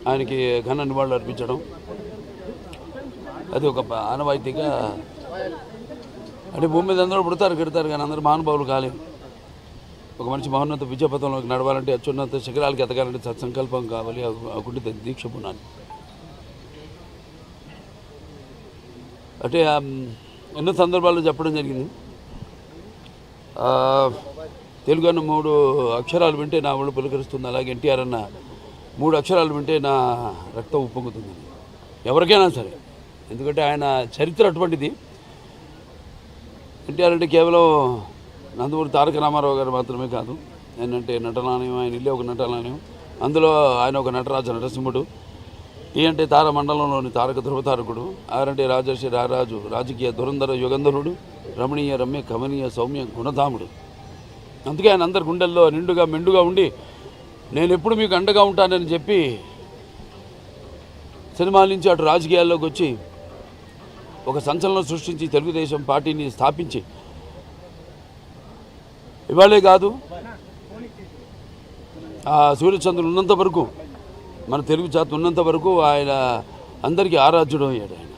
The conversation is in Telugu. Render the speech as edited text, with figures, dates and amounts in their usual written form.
ఆయనకి ఘన నివాళులు అర్పించడం అది ఒక ఆనవాయితీగా. అంటే భూమి మీద అందరూ పుడతారు కెడతారు కానీ అందరూ మహానుభావులు కాలేరు. ఒక మనిషి మహోన్నత విద్యాపథంలోకి నడవాలంటే, అత్యున్నత శిఖరాలకి ఎదగాలంటే సత్సంకల్పం కావాలి, అకుంఠిత దీక్ష పునాలి. అంటే ఎన్నో సందర్భాల్లో చెప్పడం జరిగింది, తెలుగు అన్న 3 అక్షరాలు వింటే నా ఒళ్ళు పులకరిస్తుంది, అలాగే ఎన్టీఆర్ అన్న 3 అక్షరాలు వింటే నా రక్తం ఉప్పొంగుతుంది. ఎవరికైనా సరే, ఎందుకంటే ఆయన చరిత్ర అటువంటిది. ఎన్టీఆర్ అంటే కేవలం నందమూరి తారక రామారావు గారు మాత్రమే కాదు, ఏంటంటే నటనాలయం, ఆయన ఇల్లే ఒక నటనాలయం, అందులో ఆయన ఒక నటరాజ నరసింహుడు. టీ అంటే తార మండలంలోని తారక ధ్రువతారకుడు. ఆరంటే రాజర్షి రారాజు, రాజకీయ దురంధర యుగంధరుడు, రమణీయ రమ్య కమనీయ సౌమ్య గుణధాముడు. అందుకే ఆయన అందరి గుండెల్లో నిండుగా మెండుగా ఉండి నేను ఎప్పుడు మీకు అండగా ఉంటానని చెప్పి సినిమాల నుంచి అటు రాజకీయాల్లోకి వచ్చి ఒక సంచలనం సృష్టించి తెలుగుదేశం పార్టీని స్థాపించి, ఇవాళే కాదు సూర్యచంద్రులు ఉన్నంత వరకు, మన తెలుగు జాతి ఉన్నంత వరకు ఆయన అందరికీ ఆరాధ్యుడు అయ్యాడు. ఆయన